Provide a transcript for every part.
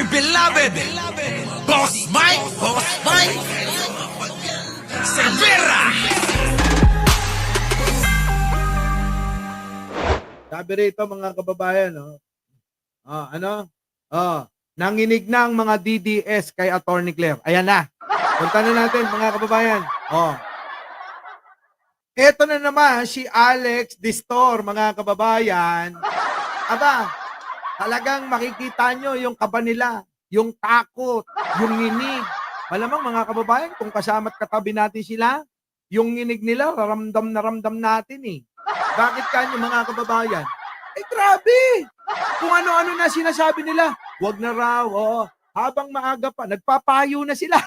dear beloved, Boss Mike Cervera. Sabi rito mga kababayan, nanginig na ang mga DDS kay Attorney Claire. Ayan na. Punta na natin mga kababayan. Ito na naman si Alex Distor mga kababayan. Aba, talagang makikita nyo yung kaba nila, yung takot, yung nginig. Malamang mga kababayan, kung kasama't katabi natin sila, yung nginig nila, ramdam na ramdam natin eh. Bakit kanyo mga kababayan? Eh grabe! Kung ano-ano na sinasabi nila, wag na raw, habang maaga pa, nagpapayo na sila.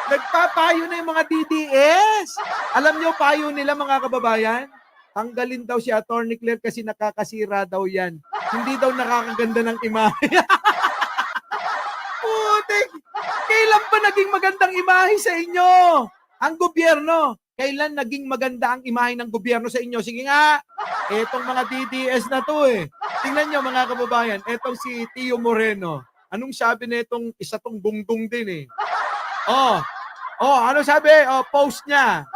Nagpapayo na yung mga DDS. Alam nyo, payo nila mga kababayan? Tanggalin daw si Attorney Claire kasi nakakasira daw yan. Hindi daw nakakaganda ng imahe. Putik! Kailan ba naging magandang imahe sa inyo? Ang gobyerno. Kailan naging maganda ang imahe ng gobyerno sa inyo? Sige nga, etong mga DDS na to eh. Tingnan nyo mga kababayan, etong si Tio Moreno. Anong sabi na itong isa tong gunggong din eh? Ano sabi? Post niya.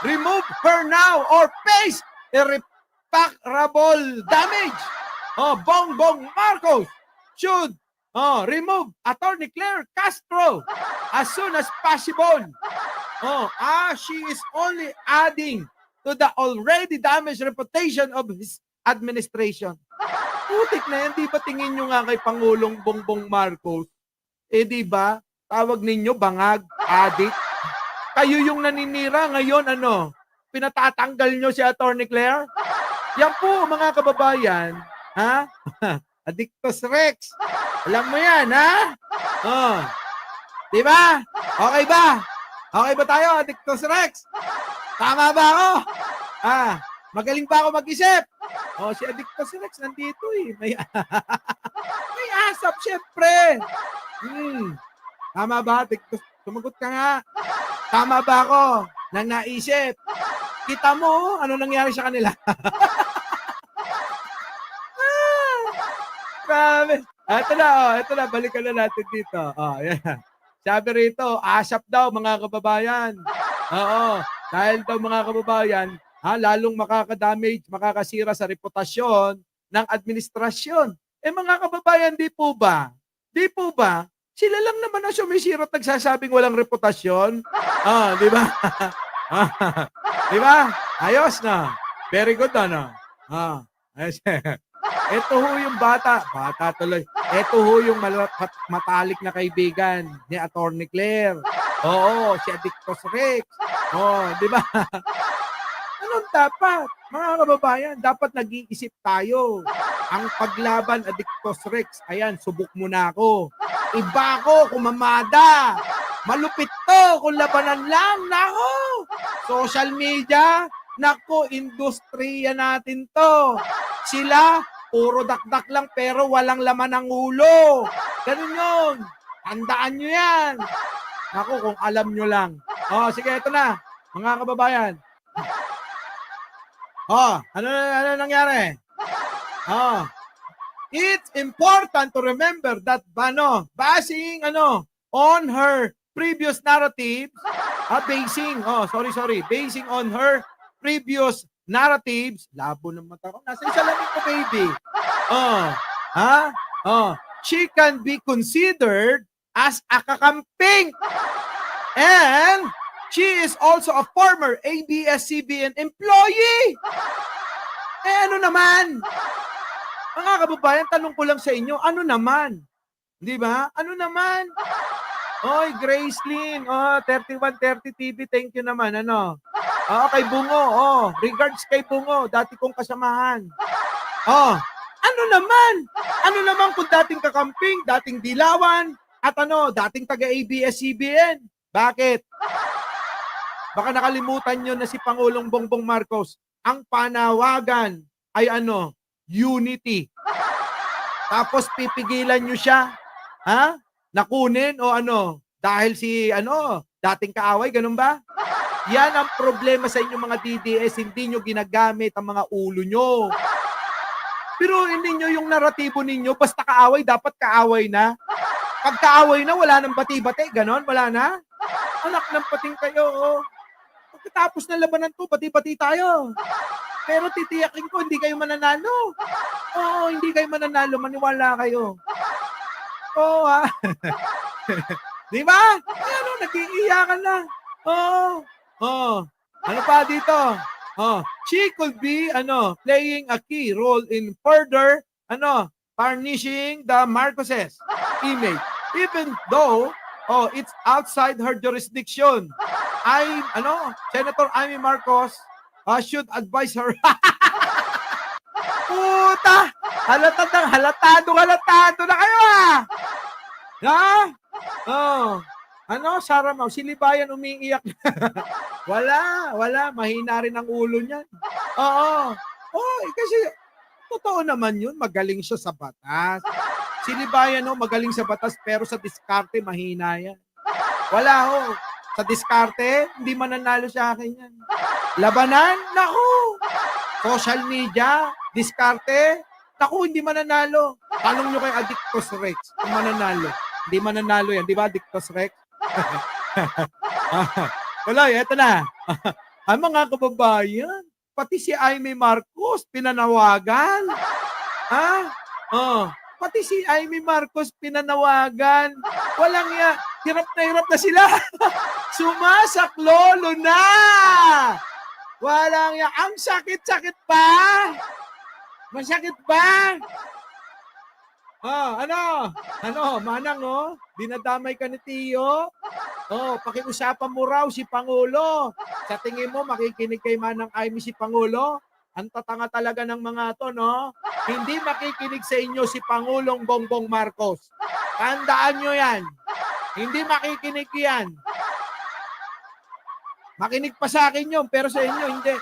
Remove her now or face irreparable damage. Bongbong Marcos should remove Attorney Claire Castro as soon as possible. She is only adding to the already damaged reputation of his administration. Putik na yan, di ba tingin nyo nga kay Pangulong Bongbong Marcos? Di ba? Tawag ninyo bangag, adik. Kayo yung naninira ngayon, pinatatanggal nyo si Attorney Claire? Yan po, mga kababayan, ha? Addictus Rex. Alam mo yan, ha? Di ba? Okay ba? Okay ba tayo, Addictus Rex? Tama ba ako? Magaling ba ako mag-isip? Si Addictus Rex nandito eh. May asap, syempre. Tama ba, Addictus? Sumagot ka nga. Tama ba ako nang naisip? Kita mo, ano nangyari sa kanila? Grabe. Ito na, balikan na natin dito. Yan. Sabi rito, asap daw mga kababayan. Dahil daw mga kababayan, lalong makakadamage, makakasira sa reputasyon ng administrasyon. Mga kababayan, di po ba? Sila lang naman ang sumisira at nagsasabing walang reputasyon. Di ba? Di ba? Ayos na. Very good, Ayos. Ito ho yung bata tuloy. Ito ho yung matalik na kaibigan ni Attorney Claire. Si Addictus Rex. Di ba? Anong dapat? Mga kababayan, dapat nag-iisip tayo. Ang paglaban, Addictus Rex, ayan, subok mo na ako. Iba ko, kumamada. Malupit to, kung labanan lang. Nako, social media, nako, industriya natin to. Sila, puro dakdak lang pero walang laman ng ulo. Ganun yun. Tandaan nyo yan. Nako, kung alam nyo lang. Sige, ito na, mga kababayan. Ano nangyari? It's important to remember that basing on her previous narratives, basing on her previous narratives, labo ng mata ko, nasa salamin ko baby. She can be considered as a kakamping. And she is also a former ABS-CBN employee. Ano naman? Mga kababayan, tanong ko lang sa inyo, ano naman? Di ba? Ano naman? Grace Lynn, 3130 TV, thank you naman, kay Bungo, regards kay Bungo, dati kong kasamahan. Ano naman? Ano naman kung dating kakamping, dating dilawan, at dating taga-ABS-CBN? Bakit? Baka nakalimutan nyo na si Pangulong Bongbong Marcos, ang panawagan ay unity. Tapos pipigilan nyo siya, nakunin o dahil si dating kaaway, ganun ba? Yan ang problema sa inyo mga DDS, hindi nyo ginagamit ang mga ulo nyo. Biruin ninyo yung naratibo ninyo, basta kaaway, dapat kaaway na. Pag kaaway na, wala nang bati-bati, ganon, wala na. Anak ng pating kayo, oh. Pagkatapos ng labanan to, bati-bati tayo. Pero titiyakin ko, hindi kayo mananalo. Oo, hindi kayo mananalo, maniwala kayo. Oo, ha? Di ba? Ano, nag-iiyakan na. Oo. Oo. Ano pa dito? Oh, she could be playing a key role in further tarnishing the Marcoses image, even though it's outside her jurisdiction. Senator Amy Marcos should advise her. Puta! Halatado na kayo, ah! Ha? Oh. Sarah Mau, si Libayan umiiyak. Wala. Mahina rin ang ulo niyan. Oo. Kasi totoo naman yun. Magaling siya sa batas. Si Libayan, magaling sa batas pero sa diskarte, mahina yan. Wala, Sa diskarte, hindi mananalo sa akin yan. Labanan, naku. Social media, diskarte, naku, hindi mananalo. Tanong nyo kay Addictus Rex kung mananalo. Hindi mananalo yan. Di ba, Addictus Rex? Tuloy, eto na. Ang mga kababayan, pati si Amy Marcos pinanawagan. Pati si Amy Marcos pinanawagan. Walang hirap na sila. Sumasaklolo na. Walang ang sakit-sakit pa. Masakit ba? Manang, dinadamay ka ni Tiyo. Pakiusapan mo raw si Pangulo. Sa tingin mo, makikinig kay Manang Amy si Pangulo? Ang tatanga talaga ng mga to, no? Hindi makikinig sa inyo si Pangulong Bongbong Marcos. Tandaan nyo yan. Hindi makikinig yan. Makinig pa sa akin yun, pero sa inyo, hindi.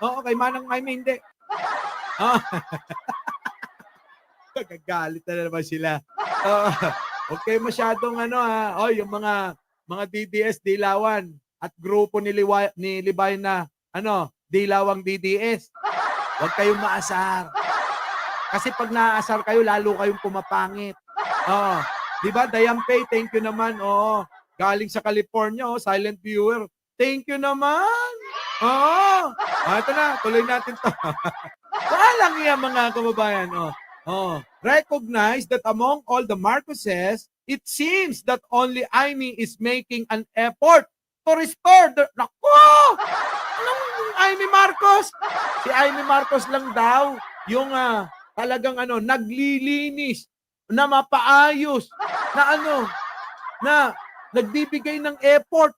Kay Manang Amy, hindi. Gagalit na naman sila. Okay, masyadong yung mga DDS Dilawan at grupo ni Libay na Dilawang DDS. Huwag kayong maasar. Kasi pag naasar kayo, lalo kayong pumapangit. Di ba? Dayampay, thank you naman. Galing sa California, silent viewer. Thank you naman. Ito na, tuloy natin to. Walang yan mga kababayan. Recognize that among all the Marcoses, it seems that only Amy is making an effort to restore the... Naku! Anong Amy Marcos? Si Amy Marcos lang daw yung talagang naglilinis, na mapaayos, na nagbibigay ng effort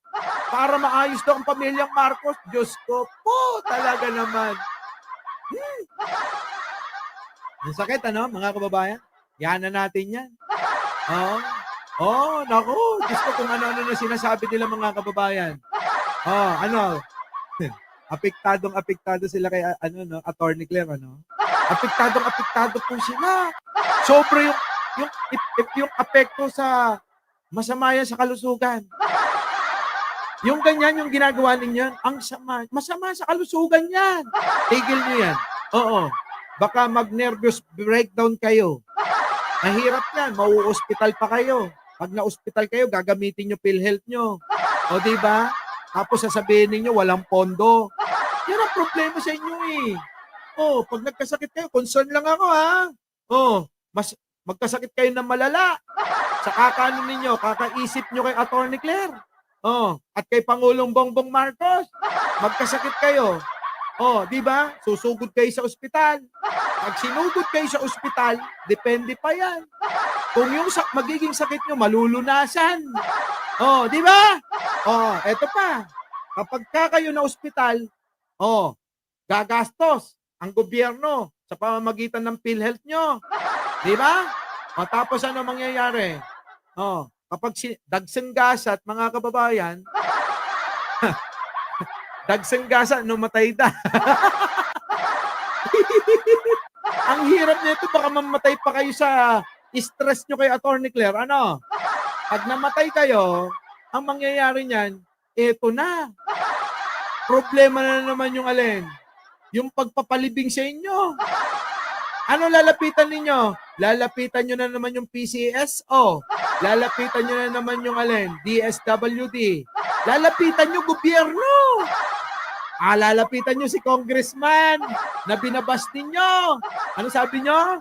para maayos daw ang pamilyang Marcos. Diyos ko po, talaga naman. Ang sakit, mga kababayan? Yan na natin yan. Naku. Gusto kung ano-ano na sinasabi nila mga kababayan. Apektado sila kay, Attorney Claire, Apektado po sila. Sobre yung apekto sa masama yan sa kalusugan. Yung ganyan, yung ginagawa ninyo, ang sama. Masama sa kalusugan yan. Tigil nyo yan. Baka mag-nervous breakdown kayo. Mahirap yan. Mau-hospital pa kayo. Pag na-hospital kayo, gagamitin nyo PhilHealth nyo. Di ba? Tapos sasabihin ninyo, walang pondo. Yan ang problema sa inyo eh. Pag nagkasakit kayo, concern lang ako ha. Mas magkasakit kayo ng malala. Sa kakaano ninyo, kakaisip nyo kay Attorney Claire. At kay Pangulong Bongbong Marcos. Magkasakit kayo. Di ba? Susugod kayo sa ospital. Pag sinugod kayo sa ospital, depende pa yan. Kung yung magiging sakit nyo, malulunasan. Di ba? Eto pa. Kapag kayo na ospital, gagastos ang gobyerno sa pamamagitan ng PhilHealth nyo. Di ba? Tapos ano mangyayari? Kapag dagsang-gasat, mga kababayan, dagsang-gasat, matay na. Ang hirap nito, baka mamatay pa kayo sa stress nyo kay Attorney Claire. Pag namatay kayo, ang mangyayari niyan, eto na. Problema na naman yung alin. Yung pagpapalibing sa inyo. Ano lalapitan ninyo? Lalapitan nyo na naman yung PCSO. Lalapitan nyo na naman yung alin? DSWD. Lalapitan nyo gobyerno. Lalapitan nyo si congressman na binabas ninyo. Ano sabi nyo?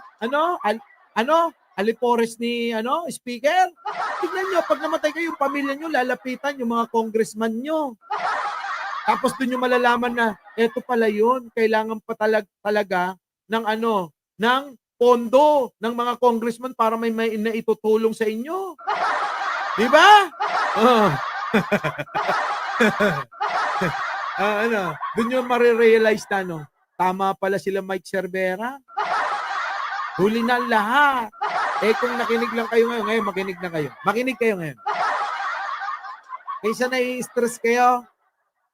Alipores ni speaker? Tignan nyo, pag namatay kayo, yung pamilya nyo, lalapitan yung mga congressman nyo. Tapos doon nyo malalaman na, eto pala yun, kailangan pa talaga ng ng pondo ng mga congressman para may naitutulong sa inyo. Di ba? Oh. Doon nyo marirealize na, tama pala sila Mike Cervera. Huli na ang lahat. Kung nakinig lang kayo ngayon, makinig na kayo. Makinig kayo ngayon. Kaysa nai-stress kayo,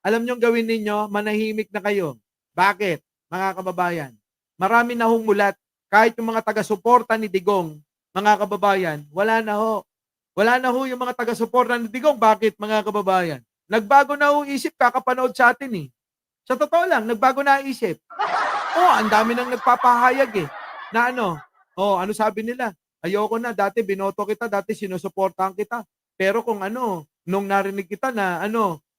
alam nyo gawin ninyo, manahimik na kayo. Bakit, mga kababayan? Marami na hong mulat. Kahit yung mga taga-suporta ni Digong, mga kababayan, wala na ho. Wala na ho yung mga taga-suporta ni Digong. Bakit, mga kababayan? Nagbago na ho isip, kakapanood sa atin eh. Sa totoo lang, nagbago na isip. Ang dami nang nagpapahayag eh. Na ano sabi nila? Ayoko na, dati binoto kita, dati sinusuportahan kita. Pero kung nung narinig kita na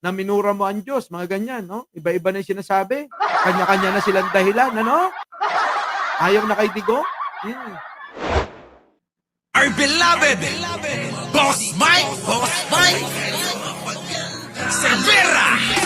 na minura mo ang Diyos, mga ganyan, no? Iba-iba na yung sinasabi. Kanya-kanya na silang dahilan, Ayaw na kay Digong? Our beloved Boss Mike Cervera.